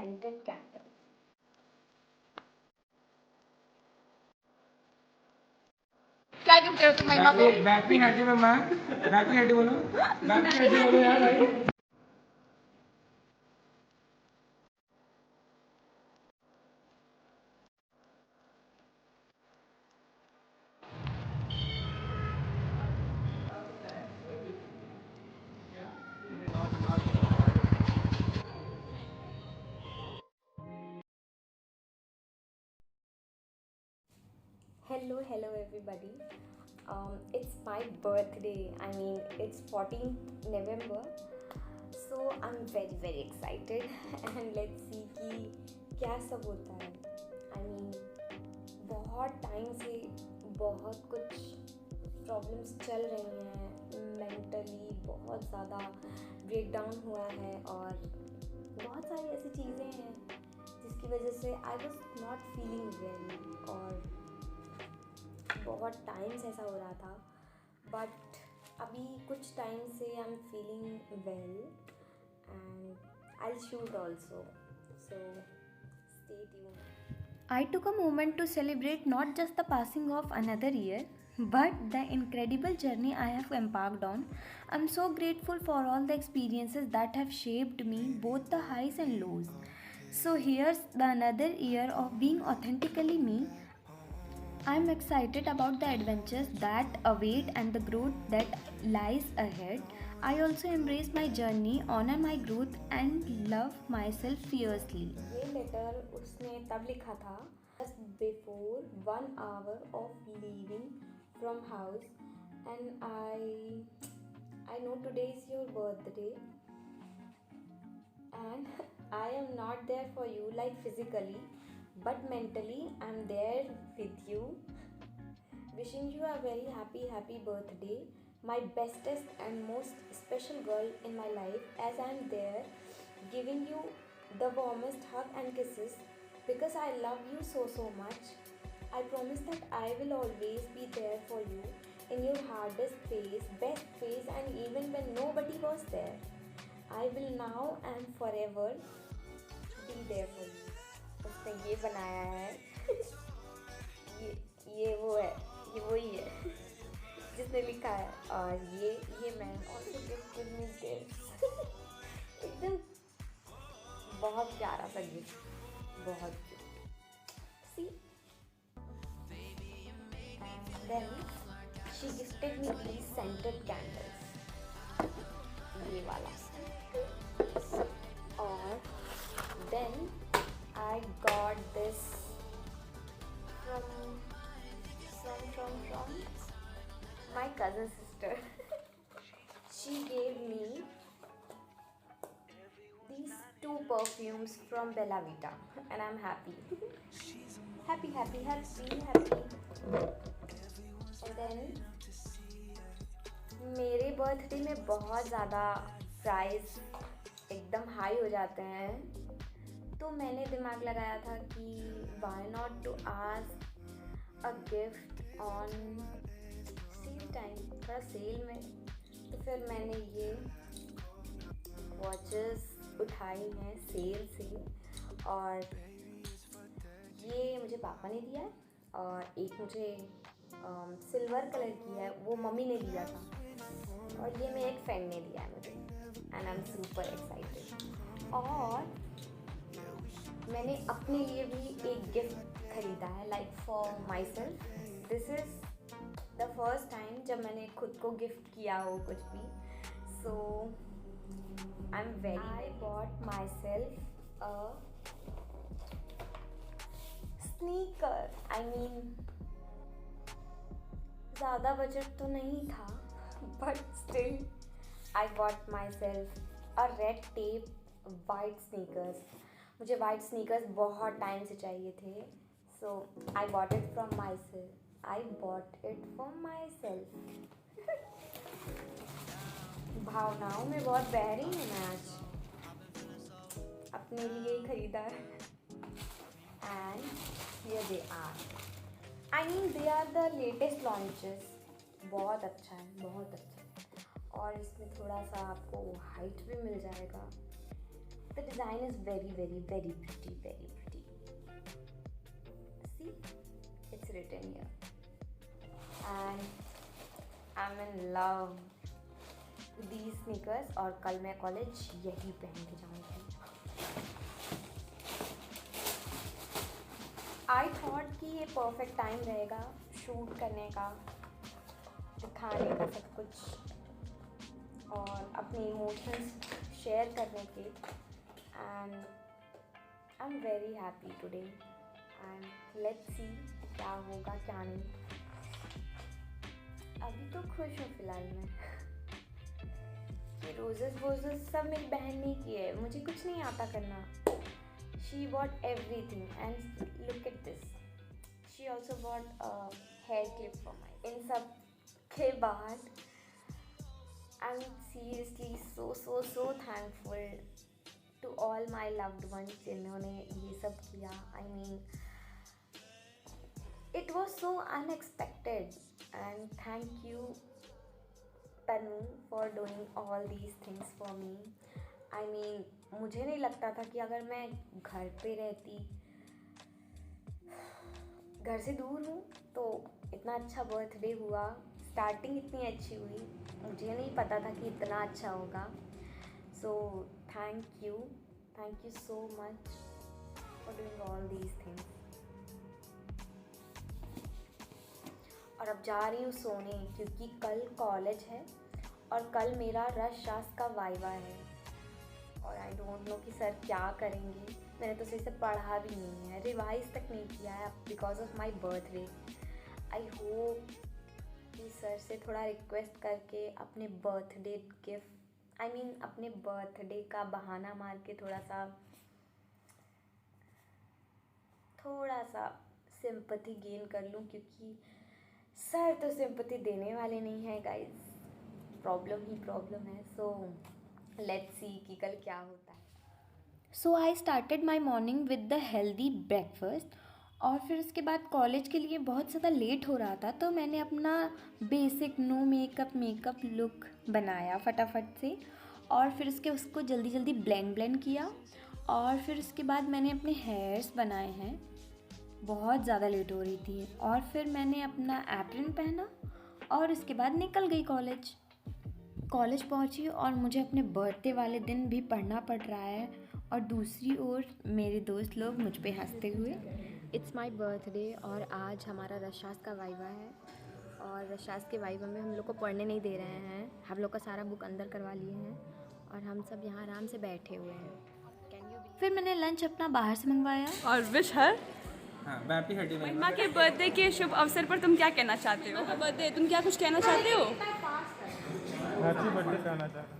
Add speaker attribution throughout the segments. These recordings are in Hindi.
Speaker 1: scented candles. क्या गिफ्ट करो तुम महिमा को?
Speaker 2: बैक भी हटी मम्मा, बैक भी हटी बोलो, बैक भी हटी बोलो यार भाई।
Speaker 3: Hello everybody. It's my birthday. I mean, it's 14th November. So I'm very excited and let's see कि क्या सब होता है. I mean, बहुत टाइम से बहुत कुछ प्रॉब्लम्स चल रही हैं. मेंटली बहुत ज़्यादा ब्रेकडाउन हुआ है और बहुत सारी ऐसी चीज़ें हैं जिसकी वजह से I was not feeling well और बहुत टाइम से ऐसा हो रहा था. बट अभी कुछ टाइम से I am feeling well and I shoot also. So stay tuned. I took a moment to celebrate not just the passing of another year, but the incredible journey I have embarked on. I'm so grateful for all the experiences that have shaped me, both the highs and lows. So here's the another year of being authentically me. I'm excited about the adventures that await and the growth that lies ahead. I also embrace my journey, honor my growth and love myself fiercely. ये लेटर उसने तब लिखा था just before 1 hour of leaving from house and I know today is your birthday and I am not there for you like physically, but mentally I'm there with you. Wishing you a very happy birthday, my bestest and most special girl in my life, as I'm there giving you the warmest hug and kisses because I love you so much. I promise that I will always be there for you in your hardest phase, best phase, and even when nobody was there. I will now and forever be there for you. उसने ये बनाया है ये वो है, ये वही है जिसने लिखा है. और ये मैं also गिफ्ट मी दिस एकदम बहुत प्यारा सा गिफ्ट, बहुत cute. See and then she gifted me these scented candles, ये वाला. और then I got this from my cousin sister. She gave me these two perfumes from Bella Vita and I'm happy. happy. And then मेरे बर्थडे में बहुत ज़्यादा प्राइस एकदम हाई हो जाते हैं, तो मैंने दिमाग लगाया था कि why not to ask a gift on sale time, थोड़ा सेल में. तो फिर मैंने ये वॉचेस उठाई हैं सेल से और ये मुझे पापा ने दिया है और एक मुझे सिल्वर कलर की है, वो मम्मी ने दिया था, और ये मेरे एक फ्रेंड ने दिया है मुझे and I am super excited. और मैंने अपने लिए भी एक गिफ्ट खरीदा है like for myself. This is the first time जब मैंने खुद को गिफ्ट किया हो कुछ भी. So I am very I bought myself a sneaker. I mean ज़्यादा बजट तो नहीं था but still I bought myself a Red Tape white sneakers. मुझे वाइट स्नीकर्स बहुत टाइम से चाहिए थे. So I bought it from myself. I bought it from myself. भावनाओं में बहुत बह रही हूँ मैं आज. अपने लिए ही खरीदा है and here they are. I mean they are the latest launches. बहुत अच्छा है और इसमें थोड़ा सा आपको हाइट भी मिल जाएगा. the design is very pretty. See, it's written here and I'm in love with these sneakers और कल मैं कॉलेज यही पहन के जाऊँगी। आई थॉट कि ये परफेक्ट टाइम रहेगा शूट करने का, दिखाने का सब कुछ और अपने इमोशंस शेयर करने के। And I am very happy today and let's see क्या होगा क्या नहीं। अभी तो खुश हूँ फिलहाल मैं। ये रोजेस वोजेस सब मेरी बहन ने किए है, मुझे कुछ नहीं आता करना। She bought everything and look at this. She also bought a hair clip for my. इन सब के बाद I'm seriously so thankful to all my loved ones जिन्होंने ये सब किया. I mean, it was so unexpected and thank you Tanu for doing all these things for me. I mean, मुझे नहीं लगता था कि अगर मैं घर पे रहती, घर से दूर हूँ तो इतना अच्छा बर्थडे हुआ, स्टार्टिंग इतनी अच्छी हुई, मुझे नहीं पता था कि इतना अच्छा होगा। So thank you so much for doing all these things. और अब जा रही हूँ सोने क्योंकि कल कॉलेज है और कल मेरा रस शास्त्र का वाइवा है और आई डोंट नो कि सर क्या करेंगे। मैंने तो सही से पढ़ा भी नहीं है, रिवाइज तक नहीं किया है because of my birthday. I hope कि सर से थोड़ा रिक्वेस्ट करके अपने बर्थडे गिफ्ट अपने बर्थडे का बहाना मार के थोड़ा सा सिंपैथी गेन कर लूँ क्योंकि सर तो सिंपैथी देने वाले नहीं है गाइस, प्रॉब्लम है। सो लेट्स सी कि कल क्या होता है। So I started my morning with the healthy breakfast और फिर उसके बाद कॉलेज के लिए बहुत ज़्यादा लेट हो रहा था तो मैंने अपना बेसिक नो मेकअप लुक बनाया फटाफट से और फिर उसको जल्दी ब्लेंड किया और फिर उसके बाद मैंने अपने हेयर्स बनाए हैं, बहुत ज़्यादा लेट हो रही थी और फिर मैंने अपना एप्रन पहना और उसके बाद निकल गई कॉलेज पहुंची और मुझे अपने बर्थडे वाले दिन भी पढ़ना पड़ रहा है और दूसरी ओर मेरे दोस्त लोग मुझ पे हंसते हुए। इट्स माय बर्थडे और आज हमारा रसशास्त्र का वाइवा है और रसशास्त्र के वाइवा में हम लोग को पढ़ने नहीं दे रहे हैं, हम लोग का सारा बुक अंदर करवा लिए हैं और हम सब यहाँ आराम से बैठे हुए हैं। फिर मैंने लंच अपना बाहर से मंगवाया और
Speaker 4: विश हर
Speaker 2: महिमा
Speaker 4: के बर्थडे के शुभ अवसर पर तुम क्या कहना चाहते हो? बर्थडे तुम क्या कुछ कहना चाहते हो?
Speaker 2: हैप्पी बर्थडे कहना चाहता हूँ।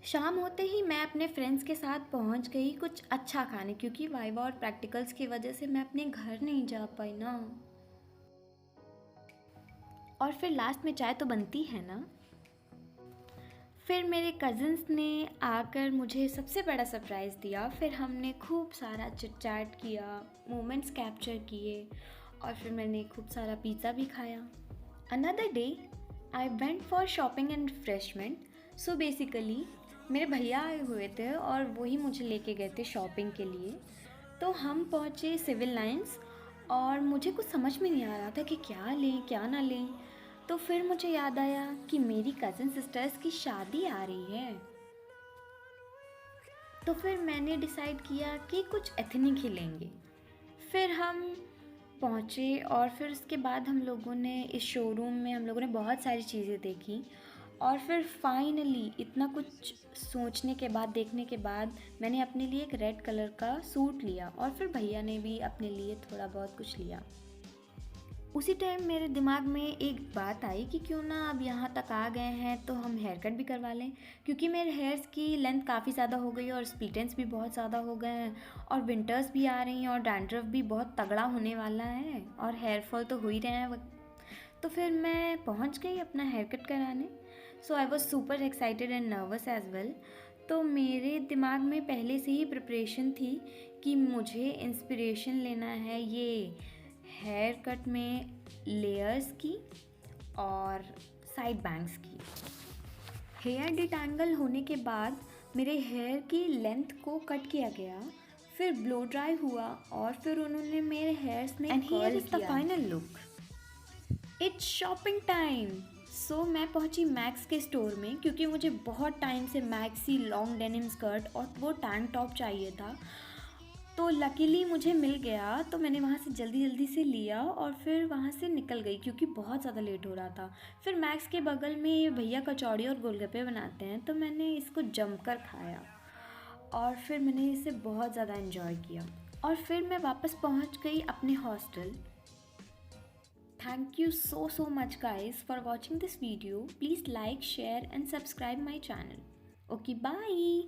Speaker 3: शाम होते ही मैं अपने फ्रेंड्स के साथ पहुंच गई कुछ अच्छा खाने क्योंकि वाइवा और प्रैक्टिकल्स की वजह से मैं अपने घर नहीं जा पाई ना। और फिर लास्ट में चाय तो बनती है ना। फिर मेरे कज़िन्स ने आकर मुझे सबसे बड़ा सरप्राइज़ दिया। फिर हमने खूब सारा चिट चैट किया, मोमेंट्स कैप्चर किए और फिर मैंने खूब सारा पिज़्ज़ा भी खाया। Another day I went for shopping and refreshment. So basically मेरे भैया आए हुए थे और वही मुझे लेके गए थे शॉपिंग के लिए। तो हम पहुँचे सिविल लाइंस और मुझे कुछ समझ में नहीं आ रहा था कि क्या लें क्या ना लें। तो फिर मुझे याद आया कि मेरी कज़न सिस्टर्स की शादी आ रही है। तो फिर मैंने डिसाइड किया कि कुछ एथनिक ही लेंगे। फिर हम पहुँचे और फिर उसके बाद हम लोगों ने इस शोरूम में हम लोगों ने बहुत सारी चीज़ें देखी और फिर फाइनली इतना कुछ सोचने के बाद देखने के बाद मैंने अपने लिए एक रेड कलर का सूट लिया और फिर भैया ने भी अपने लिए थोड़ा बहुत कुछ लिया। उसी टाइम मेरे दिमाग में एक बात आई कि क्यों ना अब यहाँ तक आ गए हैं तो हम हेयर कट भी करवा लें क्योंकि मेरे हेयर्स की लेंथ काफ़ी ज़्यादा हो गई और स्प्लिट एंड्स भी बहुत ज़्यादा हो गए हैं और विंटर्स भी आ रही हैं और डैंड्रफ भी बहुत तगड़ा होने वाला है और हेयर फॉल तो हो ही रहे हैं। तो फिर मैं पहुँच गई अपना हेयर कट कराने। So I was super excited and nervous as well. तो मेरे दिमाग में पहले से ही प्रिपरेशन थी कि मुझे इंस्पिरेशन लेना है ये हेयर कट में लेयर्स की और साइड बैंग्स की। हेयर डिटैंगल होने के बाद मेरे हेयर की लेंथ को कट किया गया, फिर ब्लो ड्राई हुआ और फिर उन्होंने मेरे हेयर्स में कर्ल किया। The final look. It's shopping time. So मैं पहुंची मैक्स के स्टोर में क्योंकि मुझे बहुत टाइम से मैक्सी लॉन्ग डेनिम स्कर्ट और वो टैंक टॉप चाहिए था, तो लकीली मुझे मिल गया। तो मैंने वहाँ से जल्दी से लिया और फिर वहाँ से निकल गई क्योंकि बहुत ज़्यादा लेट हो रहा था। फिर मैक्स के बगल में ये भैया कचौड़ी और गोलगप्पे बनाते हैं, तो मैंने इसको जमकर खाया और फिर मैंने इसे बहुत ज़्यादा एंजॉय किया और फिर मैं वापस पहुँच गई अपने hostel. Thank you so much guys for watching this video. Please like, share and subscribe my channel. Okay, bye.